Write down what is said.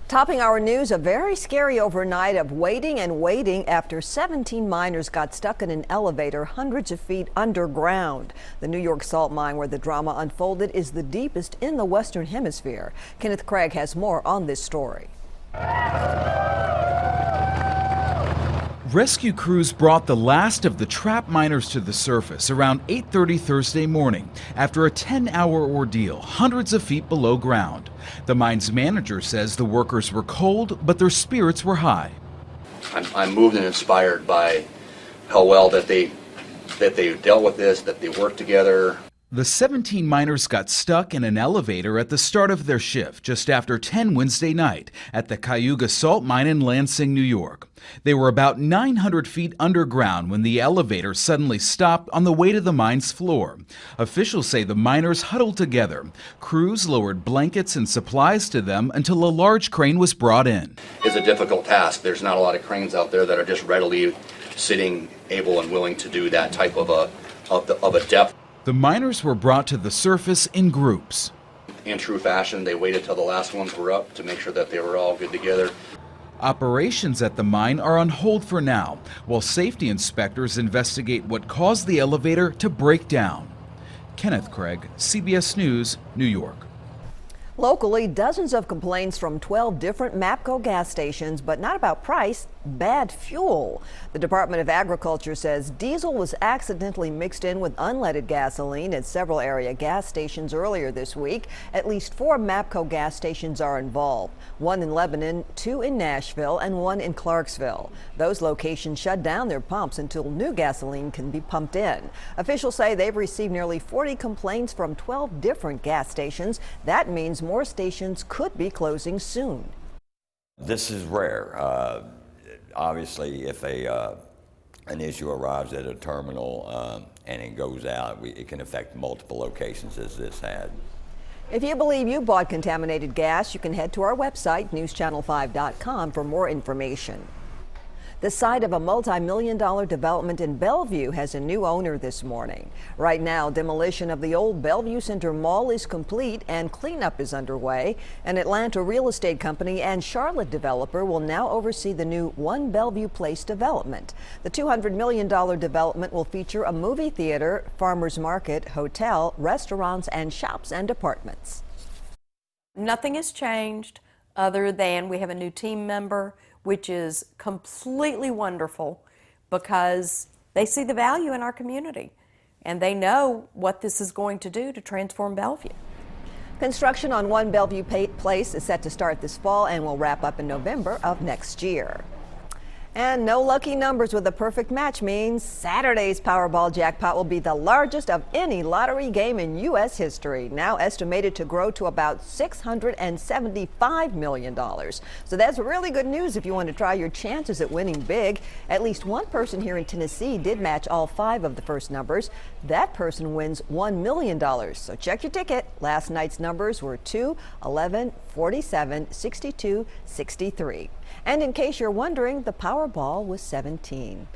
Topping our news, a very scary overnight of waiting and waiting after 17 miners got stuck in an elevator hundreds of feet underground. The New York salt mine where the drama unfolded is the deepest in the Western Hemisphere. Kenneth Craig has more on this story. Rescue crews brought the last of the trapped miners to the surface around 8:30 Thursday morning after a 10-hour ordeal hundreds of feet below ground. The mine's manager says the workers were cold, but their spirits were high. I'm moved and inspired by how well that they dealt with this, that they worked together. The 17 miners got stuck in an elevator at the start of their shift just after 10 Wednesday night at the Cayuga Salt Mine in Lansing, New York. They were about 900 feet underground when the elevator suddenly stopped on the way to the mine's floor. Officials say the miners huddled together. Crews lowered blankets and supplies to them until a large crane was brought in. It's a difficult task. There's not a lot of cranes out there that are just readily sitting, able and willing to do that type of a depth. The miners were brought to the surface in groups. In true fashion, they waited till the last ones were up to make sure that they were all good together. Operations at the mine are on hold for now, while safety inspectors investigate what caused the elevator to break down. Kenneth Craig, CBS News, New York. Locally, dozens of complaints from 12 different Mapco gas stations, but not about price, bad fuel. The Department of Agriculture says diesel was accidentally mixed in with unleaded gasoline at several area gas stations earlier this week. At least 4 Mapco gas stations are involved, 1 in Lebanon, 2 in Nashville, and 1 in Clarksville. Those locations shut down their pumps until new gasoline can be pumped in. Officials say they've received nearly 40 complaints from 12 different gas stations. That means more stations could be closing soon. This is rare. Obviously, if an issue arrives at a terminal and it goes out, it can affect multiple locations as this had. If you believe you bought contaminated gas, you can head to our website, newschannel5.com, for more information. The site of a multi-million-dollar development in Bellevue has a new owner this morning. Right now, demolition of the old Bellevue Center Mall is complete and cleanup is underway. An Atlanta real estate company and Charlotte developer will now oversee the new One Bellevue Place development. The $200 million development will feature a movie theater, farmers market, hotel, restaurants, and shops and apartments. Nothing has changed other than we have a new team member, which is completely wonderful because they see the value in our community and they know what this is going to do to transform Bellevue. Construction on One Bellevue Place is set to start this fall and will wrap up in November of next year. And no lucky numbers with a perfect match means Saturday's Powerball jackpot will be the largest of any lottery game in U.S. history, now estimated to grow to about $675 million. So that's really good news if you want to try your chances at winning big. At least one person here in Tennessee did match all 5 of the first numbers. That person wins $1 million. So check your ticket. Last night's numbers were 2, 11, 47, 62, 63. And in case you're wondering, the Powerball was 17.